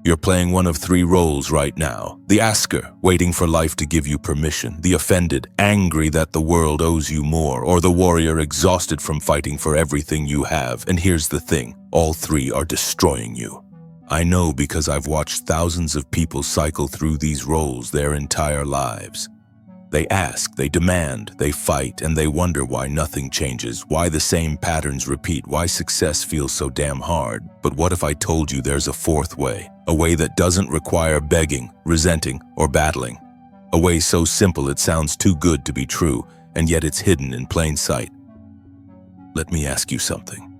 You're playing one of three roles right now. The asker, waiting for life to give you permission. The offended, angry that the world owes you more. Or the warrior, exhausted from fighting for everything you have. And here's the thing, all three are destroying you. I know because I've watched thousands of people cycle through these roles their entire lives. They ask, they demand, they fight, and they wonder why nothing changes, why the same patterns repeat, why success feels so damn hard. But what if I told you there's a fourth way? A way that doesn't require begging, resenting, or battling. A way so simple it sounds too good to be true, and yet it's hidden in plain sight. Let me ask you something.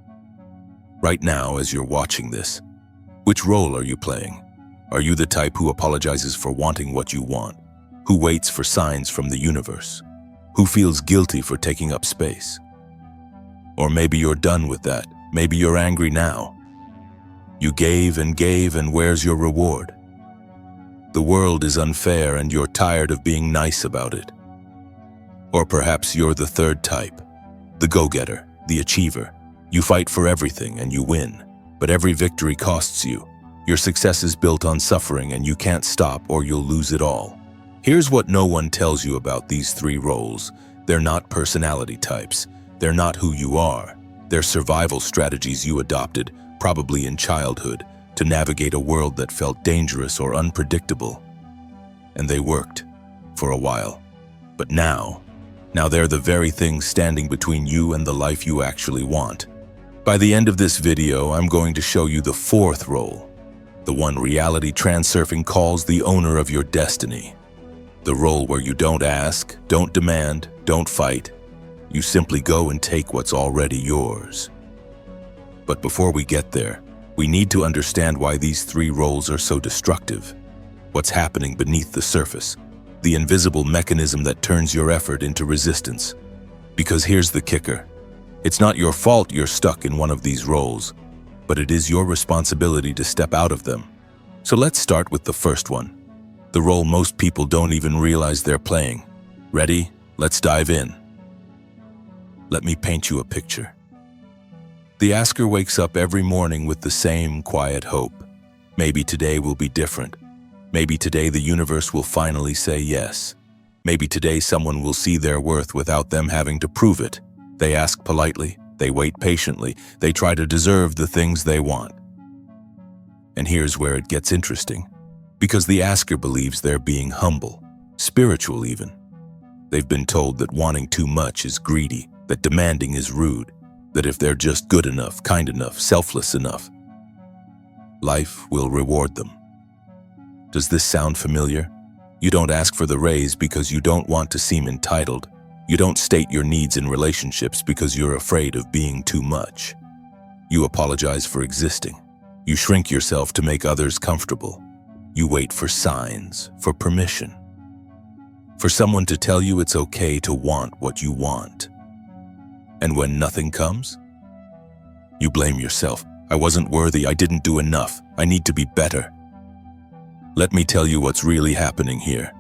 Right now, as you're watching this, which role are you playing? Are you the type who apologizes for wanting what you want? Who waits for signs from the universe? Who feels guilty for taking up space? Or maybe you're done with that. Maybe you're angry now. You gave, and where's your reward? The world is unfair and you're tired of being nice about it. Or perhaps you're the third type, the go-getter, the achiever. You fight for everything and you win, but every victory costs you. Your success is built on suffering and you can't stop or you'll lose it all. Here's what no one tells you about these three roles. They're not personality types. They're not who you are. They're survival strategies you adopted, probably in childhood, to navigate a world that felt dangerous or unpredictable. And they worked, for a while. But now they're the very things standing between you and the life you actually want. By the end of this video, I'm going to show you the fourth role, the one Reality Transurfing calls the owner of your destiny. The role where you don't ask, don't demand, don't fight. You simply go and take what's already yours. But before we get there, we need to understand why these three roles are so destructive. What's happening beneath the surface, the invisible mechanism that turns your effort into resistance. Because here's the kicker. It's not your fault you're stuck in one of these roles, but it is your responsibility to step out of them. So let's start with the first one. The role most people don't even realize they're playing. Ready? Let's dive in. Let me paint you a picture. The asker wakes up every morning with the same quiet hope. Maybe today will be different. Maybe today the universe will finally say yes. Maybe today someone will see their worth without them having to prove it. They ask politely, they wait patiently, they try to deserve the things they want. And here's where it gets interesting. Because the asker believes they're being humble, spiritual even. They've been told that wanting too much is greedy, that demanding is rude, that if they're just good enough, kind enough, selfless enough, life will reward them. Does this sound familiar? You don't ask for the raise because you don't want to seem entitled. You don't state your needs in relationships because you're afraid of being too much. You apologize for existing. You shrink yourself to make others comfortable. You wait for signs, for permission, for someone to tell you it's okay to want what you want. And when nothing comes, you blame yourself. I wasn't worthy, I didn't do enough, I need to be better. Let me tell you what's really happening here.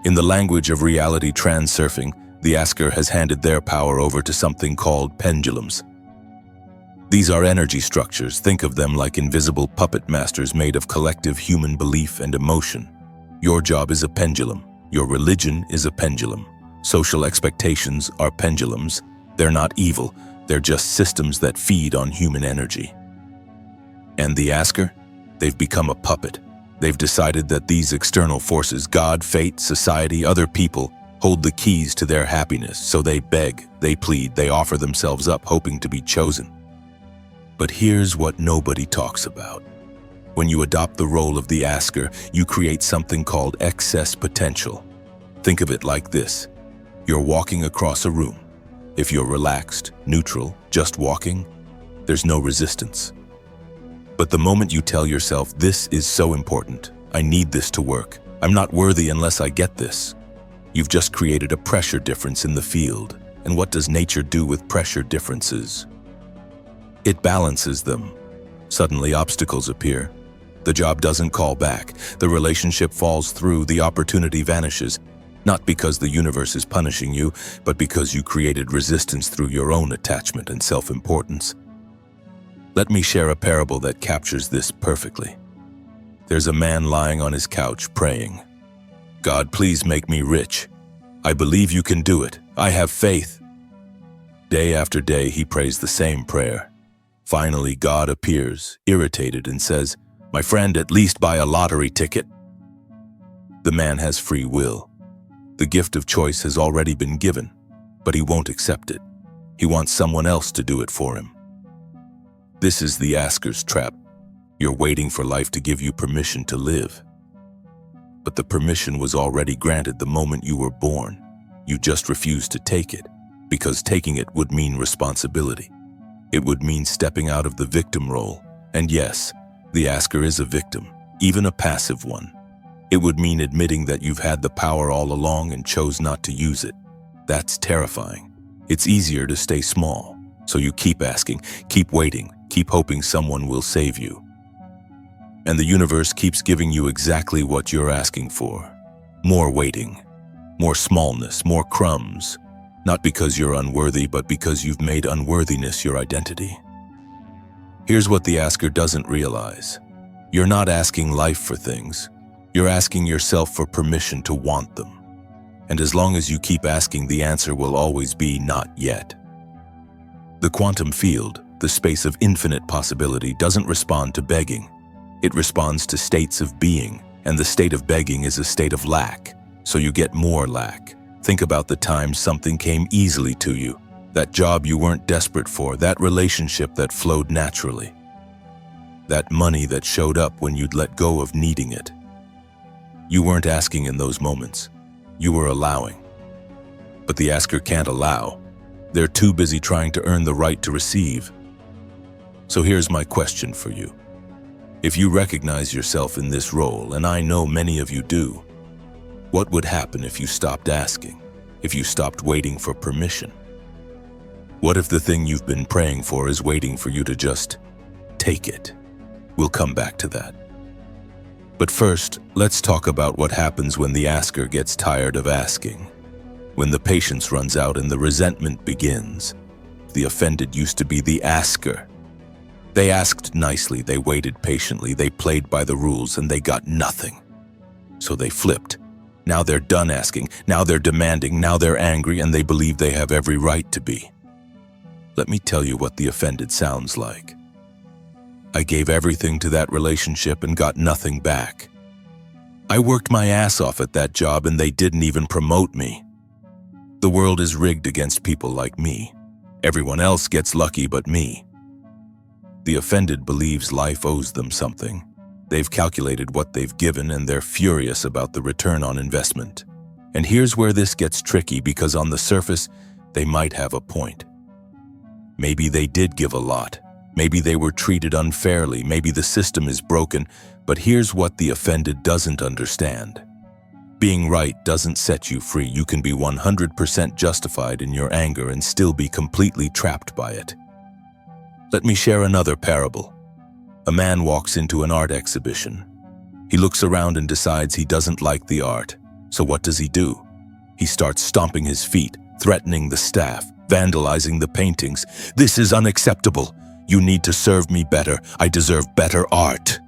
In the language of Reality Transurfing, the asker has handed their power over to something called pendulums. These are energy structures. Think of them like invisible puppet masters made of collective human belief and emotion. Your job is a pendulum. Your religion is a pendulum. Social expectations are pendulums. They're not evil. They're just systems that feed on human energy. And the asker? They've become a puppet. They've decided that these external forces, God, fate, society, other people, hold the keys to their happiness. So they beg, they plead, they offer themselves up, hoping to be chosen. But here's what nobody talks about. When you adopt the role of the asker, you create something called excess potential. Think of it like this. You're walking across a room. If you're relaxed, neutral, just walking, there's no resistance. But the moment you tell yourself, this is so important, I need this to work, I'm not worthy unless I get this, you've just created a pressure difference in the field. And what does nature do with pressure differences? It balances them. Suddenly obstacles appear. The job doesn't call back. The relationship falls through. The opportunity vanishes. Not because the universe is punishing you, but because you created resistance through your own attachment and self-importance. Let me share a parable that captures this perfectly. There's a man lying on his couch praying, "God, please make me rich. I believe you can do it. I have faith." Day after day, he prays the same prayer. Finally, God appears, irritated, and says, "My friend, at least buy a lottery ticket." The man has free will. The gift of choice has already been given, but he won't accept it. He wants someone else to do it for him. This is the asker's trap. You're waiting for life to give you permission to live. But the permission was already granted the moment you were born. You just refused to take it, because taking it would mean responsibility. It would mean stepping out of the victim role. And yes, the asker is a victim, even a passive one. It would mean admitting that you've had the power all along and chose not to use it. That's terrifying. It's easier to stay small, so you keep asking, keep waiting, keep hoping someone will save you. And the universe keeps giving you exactly what you're asking for. More waiting, more smallness, more crumbs. Not because you're unworthy, but because you've made unworthiness your identity. Here's what the asker doesn't realize. You're not asking life for things. You're asking yourself for permission to want them. And as long as you keep asking, the answer will always be not yet. The quantum field, the space of infinite possibility, doesn't respond to begging. It responds to states of being, and the state of begging is a state of lack, so you get more lack. Think about the times something came easily to you, that job you weren't desperate for, that relationship that flowed naturally, that money that showed up when you'd let go of needing it. You weren't asking in those moments. You were allowing. But the asker can't allow. They're too busy trying to earn the right to receive. So here's my question for you. If you recognize yourself in this role, and I know many of you do, what would happen if you stopped asking, if you stopped waiting for permission? What if the thing you've been praying for is waiting for you to just take it? We'll come back to that. But first, let's talk about what happens when the asker gets tired of asking. When the patience runs out and the resentment begins. The offended used to be the asker. They asked nicely, they waited patiently, they played by the rules, and they got nothing. So they flipped. Now they're done asking, now they're demanding, now they're angry, and they believe they have every right to be. Let me tell you what the offended sounds like. I gave everything to that relationship and got nothing back. I worked my ass off at that job and they didn't even promote me. The world is rigged against people like me. Everyone else gets lucky but me. The offended believes life owes them something. They've calculated what they've given and they're furious about the return on investment. And here's where this gets tricky, because on the surface, they might have a point. Maybe they did give a lot. Maybe they were treated unfairly. Maybe the system is broken. But here's what the offended doesn't understand. Being right doesn't set you free. You can be 100% justified in your anger and still be completely trapped by it. Let me share another parable. A man walks into an art exhibition. He looks around and decides he doesn't like the art. So what does he do? He starts stomping his feet, threatening the staff, vandalizing the paintings. "This is unacceptable. You need to serve me better. I deserve better art."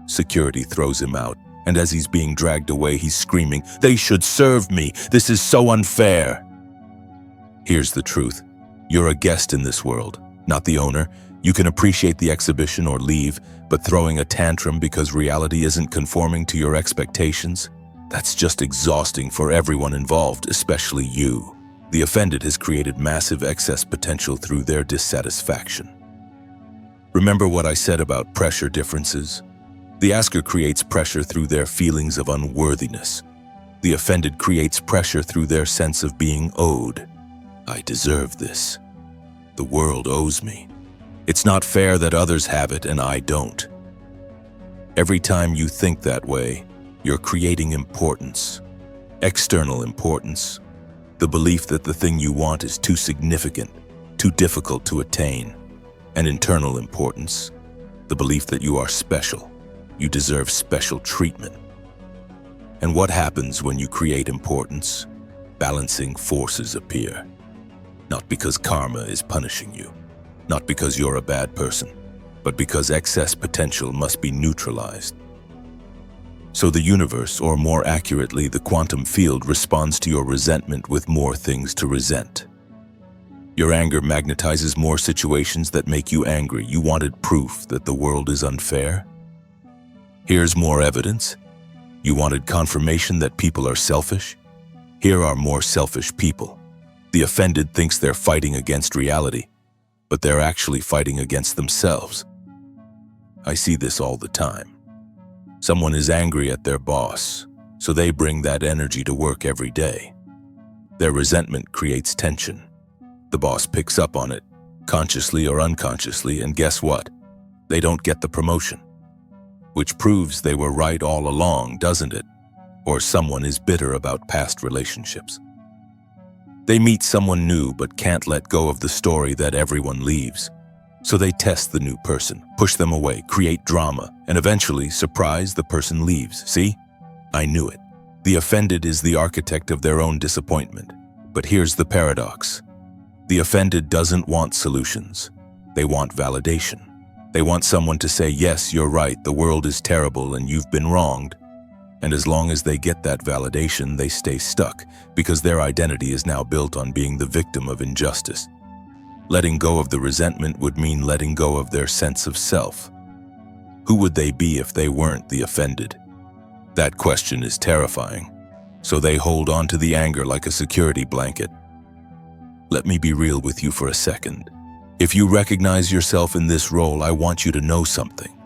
Security throws him out, and as he's being dragged away, he's screaming, "They should serve me. This is so unfair." Here's the truth. You're a guest in this world, not the owner. You can appreciate the exhibition or leave, but throwing a tantrum because reality isn't conforming to your expectations, that's just exhausting for everyone involved, especially you. The offended has created massive excess potential through their dissatisfaction. Remember what I said about pressure differences? The asker creates pressure through their feelings of unworthiness. The offended creates pressure through their sense of being owed. I deserve this. The world owes me. It's not fair that others have it and I don't. Every time you think that way, you're creating importance. External importance. The belief that the thing you want is too significant, too difficult to attain. And internal importance. The belief that you are special. You deserve special treatment. And what happens when you create importance? Balancing forces appear. Not because karma is punishing you. Not because you're a bad person. But because excess potential must be neutralized. So the universe, or more accurately, the quantum field, responds to your resentment with more things to resent. Your anger magnetizes more situations that make you angry. You wanted proof that the world is unfair? Here's more evidence. You wanted confirmation that people are selfish? Here are more selfish people. The offended thinks they're fighting against reality, but they're actually fighting against themselves. I see this all the time. Someone is angry at their boss, so they bring that energy to work every day. Their resentment creates tension. The boss picks up on it, consciously or unconsciously, and guess what? They don't get the promotion. Which proves they were right all along, doesn't it? Or someone is bitter about past relationships. They meet someone new but can't let go of the story that everyone leaves. So they test the new person, push them away, create drama, and eventually, surprise, the person leaves. See? I knew it. The offended is the architect of their own disappointment. But here's the paradox. The offended doesn't want solutions. They want validation. They want someone to say, yes, you're right, the world is terrible and you've been wronged. And as long as they get that validation, they stay stuck because their identity is now built on being the victim of injustice. Letting go of the resentment would mean letting go of their sense of self. Who would they be if they weren't the offended? That question is terrifying. So they hold on to the anger like a security blanket. Let me be real with you for a second. If you recognize yourself in this role, I want you to know something.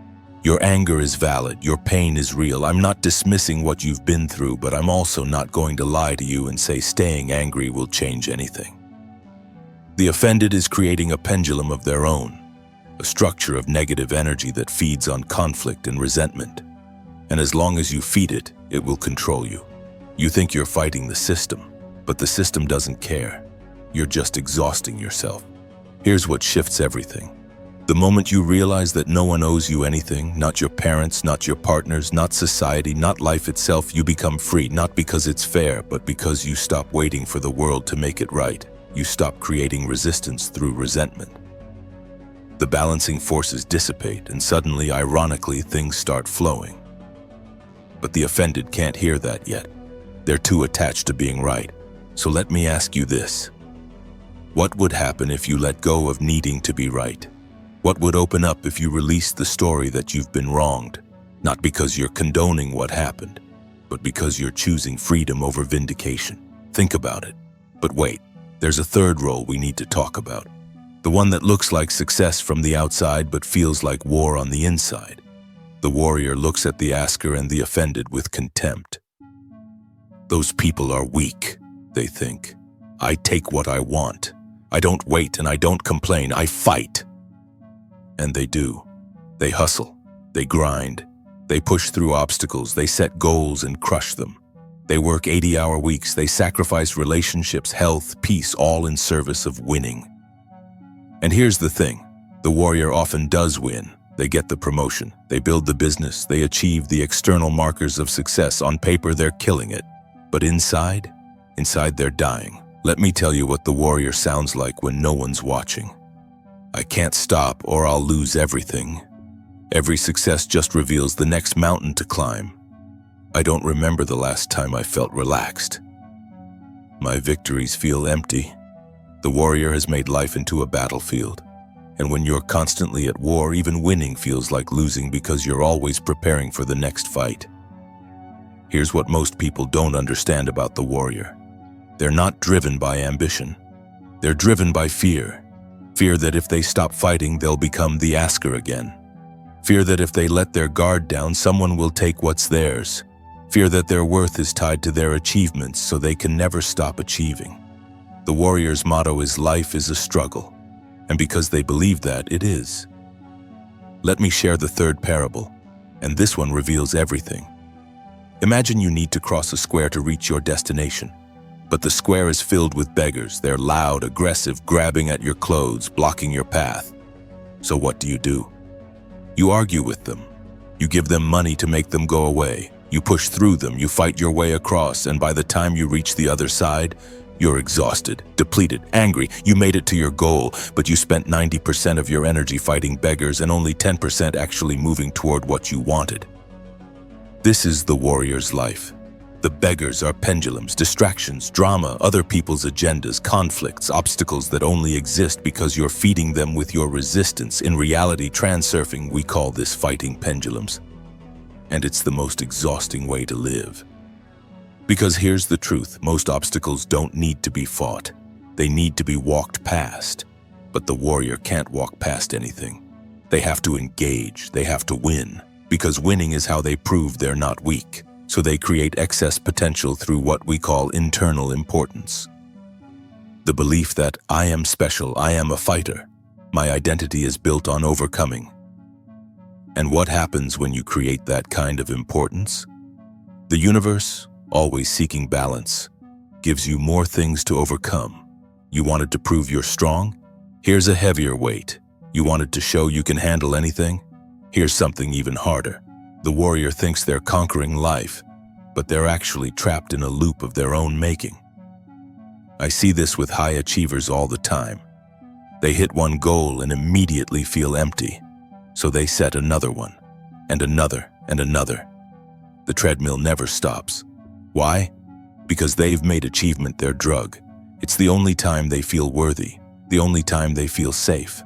Your anger is valid, your pain is real. I'm not dismissing what you've been through, but I'm also not going to lie to you and say staying angry will change anything. The offended is creating a pendulum of their own, a structure of negative energy that feeds on conflict and resentment. And as long as you feed it, it will control you. You think you're fighting the system, but the system doesn't care. You're just exhausting yourself. Here's what shifts everything. The moment you realize that no one owes you anything, not your parents, not your partners, not society, not life itself, you become free, not because it's fair, but because you stop waiting for the world to make it right. You stop creating resistance through resentment. The balancing forces dissipate, and suddenly, ironically, things start flowing. But the offended can't hear that yet. They're too attached to being right. So let me ask you this. What would happen if you let go of needing to be right? What would open up if you released the story that you've been wronged? Not because you're condoning what happened, but because you're choosing freedom over vindication. Think about it. But wait, there's a third role we need to talk about. The one that looks like success from the outside but feels like war on the inside. The warrior looks at the asker and the offended with contempt. Those people are weak, they think. I take what I want. I don't wait and I don't complain, I fight. And they do. They hustle, they grind, they push through obstacles, they set goals and crush them. They work 80-hour weeks, they sacrifice relationships, health, peace, all in service of winning. And here's the thing, the warrior often does win. They get the promotion, they build the business, they achieve the external markers of success. On paper, they're killing it. But inside they're dying. Let me tell you what the warrior sounds like when no one's watching. I can't stop or I'll lose everything. Every success just reveals the next mountain to climb. I don't remember the last time I felt relaxed. My victories feel empty. The warrior has made life into a battlefield. And when you're constantly at war, even winning feels like losing because you're always preparing for the next fight. Here's what most people don't understand about the warrior. They're not driven by ambition. They're driven by fear. Fear that if they stop fighting, they'll become the asker again. Fear that if they let their guard down, someone will take what's theirs. Fear that their worth is tied to their achievements, so they can never stop achieving. The warrior's motto is life is a struggle. And because they believe that, it is. Let me share the third parable, and this one reveals everything. Imagine you need to cross a square to reach your destination. But the square is filled with beggars. They're loud, aggressive, grabbing at your clothes, blocking your path. So what do? You argue with them. You give them money to make them go away. You push through them, you fight your way across, and by the time you reach the other side, you're exhausted, depleted, angry. You made it to your goal, but you spent 90% of your energy fighting beggars and only 10% actually moving toward what you wanted. This is the warrior's life. The beggars are pendulums, distractions, drama, other people's agendas, conflicts, obstacles that only exist because you're feeding them with your resistance. In reality transurfing, we call this fighting pendulums. And it's the most exhausting way to live. Because here's the truth, most obstacles don't need to be fought. They need to be walked past. But the warrior can't walk past anything. They have to engage, they have to win. Because winning is how they prove they're not weak. So they create excess potential through what we call internal importance. The belief that I am special, I am a fighter. My identity is built on overcoming. And what happens when you create that kind of importance? The universe, always seeking balance, gives you more things to overcome. You wanted to prove you're strong? Here's a heavier weight. You wanted to show you can handle anything? Here's something even harder. The warrior thinks they're conquering life, but they're actually trapped in a loop of their own making. I see this with high achievers all the time. They hit one goal and immediately feel empty, so they set another one, and another, and another. The treadmill never stops. Why? Because they've made achievement their drug. It's the only time they feel worthy, the only time they feel safe.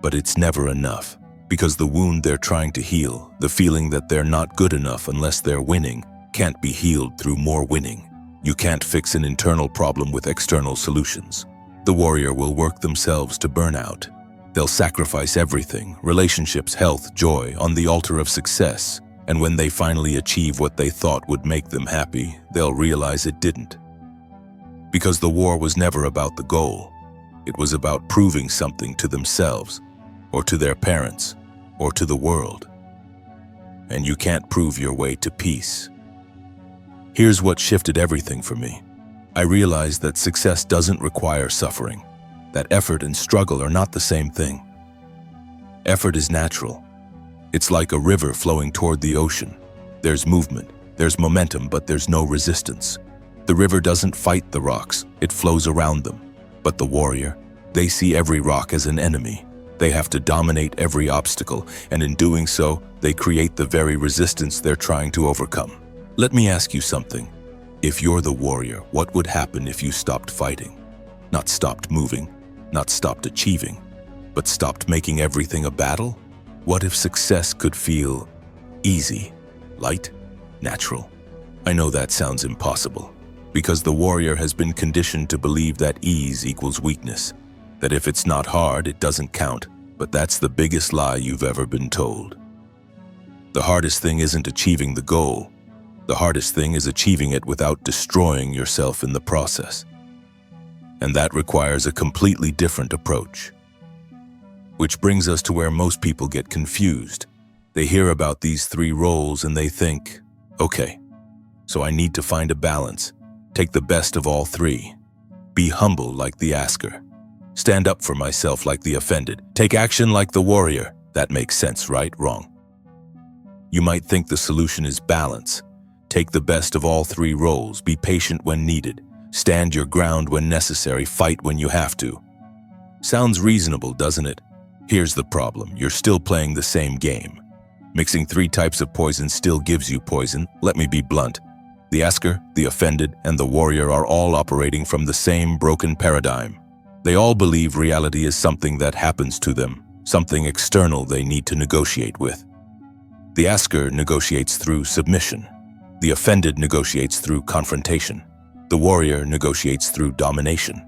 But it's never enough. Because the wound they're trying to heal, the feeling that they're not good enough unless they're winning, can't be healed through more winning. You can't fix an internal problem with external solutions. The warrior will work themselves to burnout. They'll sacrifice everything, relationships, health, joy, on the altar of success. And when they finally achieve what they thought would make them happy, they'll realize it didn't. Because the war was never about the goal. It was about proving something to themselves, or to their parents, or to the world. And you can't prove your way to peace. Here's what shifted everything for me. I realized that success doesn't require suffering, that effort and struggle are not the same thing. Effort is natural. It's like a river flowing toward the ocean. There's movement, there's momentum, but there's no resistance. The river doesn't fight the rocks, it flows around them. But the warrior, they see every rock as an enemy. They have to dominate every obstacle, and in doing so, they create the very resistance they're trying to overcome. Let me ask you something. If you're the warrior, what would happen if you stopped fighting? Not stopped moving, not stopped achieving, but stopped making everything a battle? What if success could feel easy, light, natural? I know that sounds impossible, because the warrior has been conditioned to believe that ease equals weakness. That if it's not hard, it doesn't count, but that's the biggest lie you've ever been told. The hardest thing isn't achieving the goal. The hardest thing is achieving it without destroying yourself in the process. And that requires a completely different approach. Which brings us to where most people get confused. They hear about these 3 roles and they think, okay, so I need to find a balance, take the best of all 3, be humble like the asker, stand up for myself like the offended. Take action like the warrior. That makes sense, right? Wrong. You might think the solution is balance. Take the best of all 3 roles. Be patient when needed. Stand your ground when necessary. Fight when you have to. Sounds reasonable, doesn't it? Here's the problem. You're still playing the same game. Mixing 3 types of poison still gives you poison. Let me be blunt. The asker, the offended, and the warrior are all operating from the same broken paradigm. They all believe reality is something that happens to them, something external they need to negotiate with. The asker negotiates through submission. The offended negotiates through confrontation. The warrior negotiates through domination.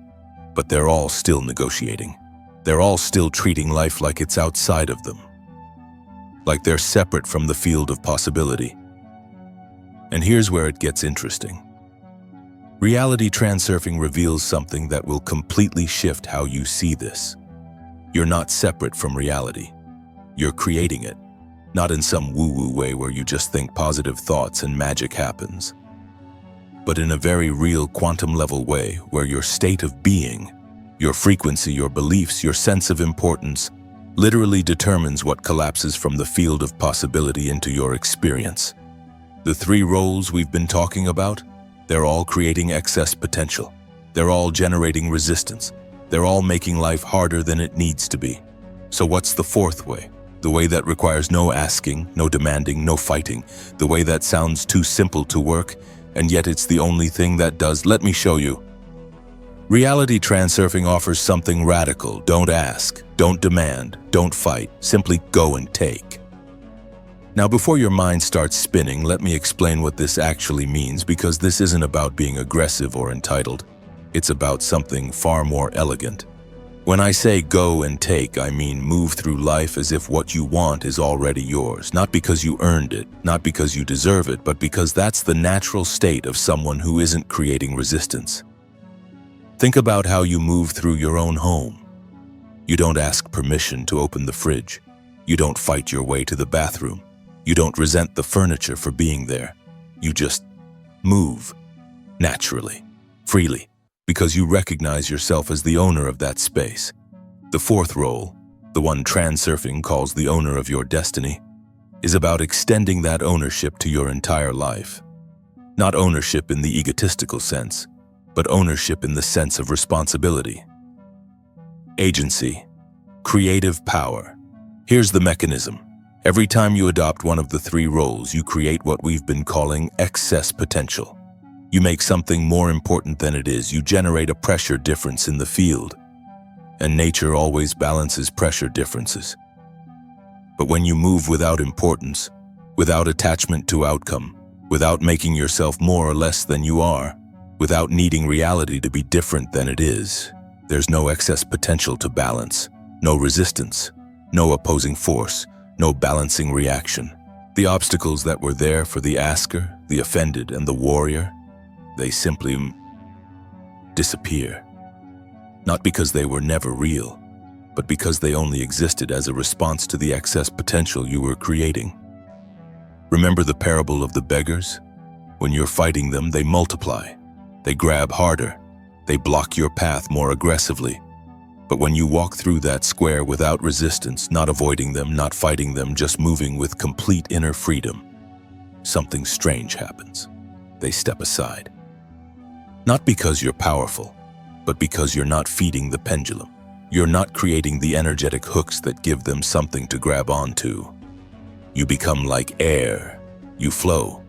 But they're all still negotiating. They're all still treating life like it's outside of them. Like they're separate from the field of possibility. And here's where it gets interesting. Reality Transurfing reveals something that will completely shift how you see this. You're not separate from reality. You're creating it. Not in some woo-woo way where you just think positive thoughts and magic happens, but in a very real quantum-level way where your state of being, your frequency, your beliefs, your sense of importance, literally determines what collapses from the field of possibility into your experience. The 3 roles we've been talking about, they're all creating excess potential. They're all generating resistance. They're all making life harder than it needs to be. So what's the 4th way? The way that requires no asking, no demanding, no fighting. The way that sounds too simple to work, and yet it's the only thing that does. Let me show you. Reality Transurfing offers something radical. Don't ask, don't demand, don't fight. Simply go and take. Now, before your mind starts spinning, let me explain what this actually means, because this isn't about being aggressive or entitled. It's about something far more elegant. When I say go and take, I mean move through life as if what you want is already yours, not because you earned it, not because you deserve it, but because that's the natural state of someone who isn't creating resistance. Think about how you move through your own home. You don't ask permission to open the fridge. You don't fight your way to the bathroom. You don't resent the furniture for being there. You just move, naturally, freely, because you recognize yourself as the owner of that space. The fourth role, the one Transurfing calls the owner of your destiny, is about extending that ownership to your entire life. Not ownership in the egotistical sense, but ownership in the sense of responsibility. Agency, creative power. Here's the mechanism. Every time you adopt one of the three roles, you create what we've been calling excess potential. You make something more important than it is. You generate a pressure difference in the field. And nature always balances pressure differences. But when you move without importance, without attachment to outcome, without making yourself more or less than you are, without needing reality to be different than it is, there's no excess potential to balance, no resistance, no opposing force, no balancing reaction. The obstacles that were there for the asker, the offended, and the warrior, they simply disappear. Not because they were never real, but because they only existed as a response to the excess potential you were creating. Remember the parable of the beggars? When you're fighting them, they multiply. They grab harder. They block your path more aggressively. But when you walk through that square without resistance, not avoiding them, not fighting them, just moving with complete inner freedom, something strange happens. They step aside. Not because you're powerful, but because you're not feeding the pendulum. You're not creating the energetic hooks that give them something to grab onto. You become like air. You flow.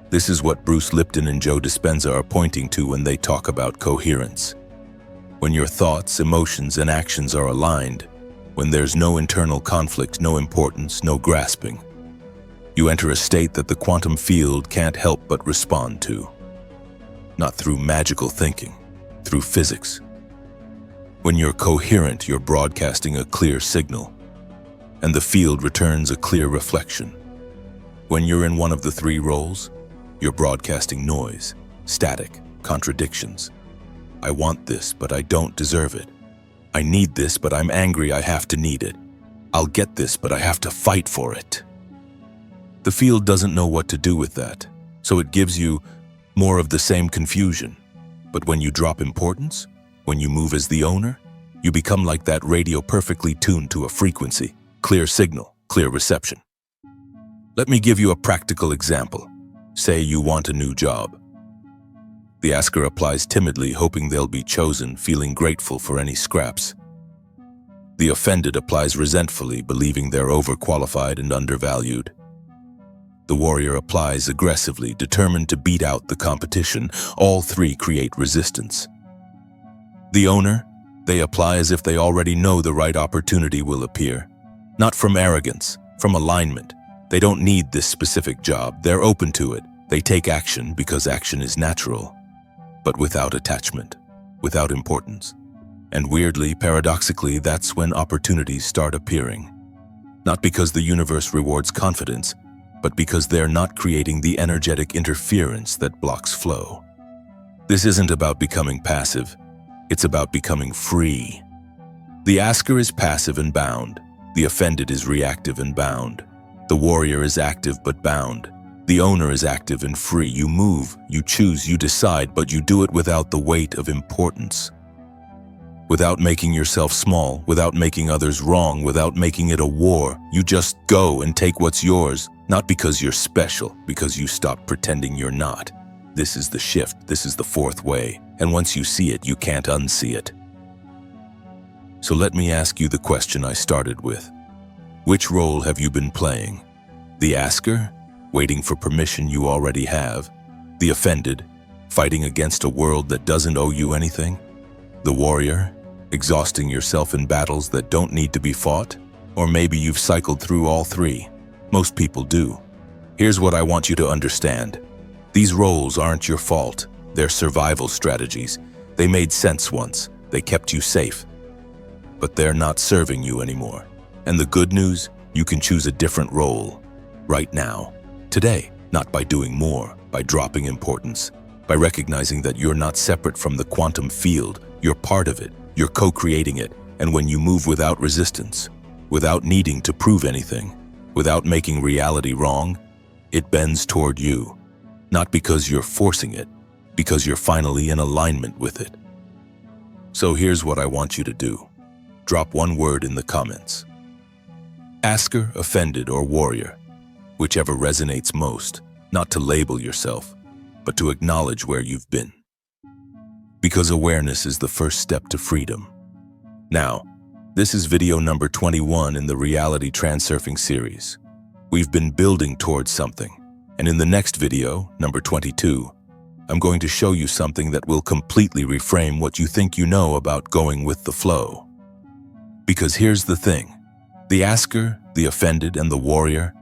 This is what Bruce Lipton and Joe Dispenza are pointing to when they talk about coherence. When your thoughts, emotions, and actions are aligned, when there's no internal conflict, no importance, no grasping, you enter a state that the quantum field can't help but respond to. Not through magical thinking, through physics. When you're coherent, you're broadcasting a clear signal, and the field returns a clear reflection. When you're in one of the three roles, you're broadcasting noise, static, contradictions. I want this, but I don't deserve it. I need this, but I'm angry I have to need it. I'll get this, but I have to fight for it. The field doesn't know what to do with that, so it gives you more of the same confusion. But when you drop importance, when you move as the owner, you become like that radio perfectly tuned to a frequency, clear signal, clear reception. Let me give you a practical example. Say you want a new job. The asker applies timidly, hoping they'll be chosen, feeling grateful for any scraps. The offended applies resentfully, believing they're overqualified and undervalued. The warrior applies aggressively, determined to beat out the competition. All three create resistance. The owner, they apply as if they already know the right opportunity will appear. Not from arrogance, from alignment. They don't need this specific job. They're open to it. They take action because action is natural, but without attachment, without importance. And weirdly, paradoxically, that's when opportunities start appearing. Not because the universe rewards confidence, but because they're not creating the energetic interference that blocks flow. This isn't about becoming passive. It's about becoming free. The asker is passive and bound. The offended is reactive and bound. The warrior is active but bound. The owner is active and free. You move, you choose, you decide, but you do it without the weight of importance. Without making yourself small, without making others wrong, without making it a war. You just go and take what's yours, not because you're special, because you stop pretending you're not. This is the shift, this is the fourth way, and once you see it, you can't unsee it. So let me ask you the question I started with. Which role have you been playing? The asker, waiting for permission you already have? The offended, fighting against a world that doesn't owe you anything? The warrior, exhausting yourself in battles that don't need to be fought? Or maybe you've cycled through all three. Most people do. Here's what I want you to understand. These roles aren't your fault. They're survival strategies. They made sense once. They kept you safe. But they're not serving you anymore. And the good news, you can choose a different role. Right now. Today. Not by doing more, by dropping importance. By recognizing that you're not separate from the quantum field. You're part of it. You're co-creating it. And when you move without resistance, without needing to prove anything, without making reality wrong, it bends toward you. Not because you're forcing it, because you're finally in alignment with it. So here's what I want you to do. Drop one word in the comments. Asker, offended, or warrior, whichever resonates most, not to label yourself, but to acknowledge where you've been. Because awareness is the first step to freedom. Now, this is video number 21 in the Reality Transurfing series. We've been building towards something, and in the next video, number 22, I'm going to show you something that will completely reframe what you think you know about going with the flow. Because here's the thing, the asker, the offended, and the warrior,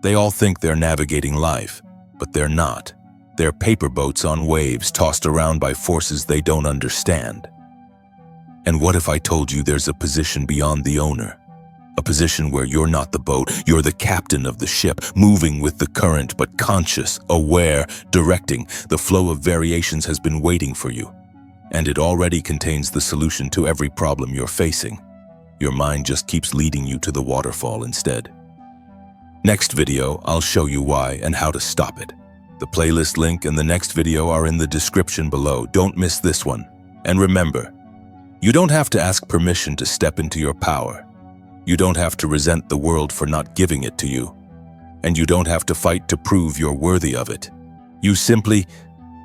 they all think they're navigating life, but they're not. They're paper boats on waves tossed around by forces they don't understand. And what if I told you there's a position beyond the owner? A position where you're not the boat, you're the captain of the ship, moving with the current, but conscious, aware, directing. The flow of variations has been waiting for you, and it already contains the solution to every problem you're facing. Your mind just keeps leading you to the waterfall instead. Next video, I'll show you why and how to stop it. The playlist link and the next video are in the description below. Don't miss this one. And remember, you don't have to ask permission to step into your power. You don't have to resent the world for not giving it to you. And you don't have to fight to prove you're worthy of it. You simply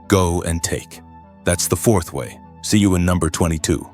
go and take. That's the fourth way. See you in number 22.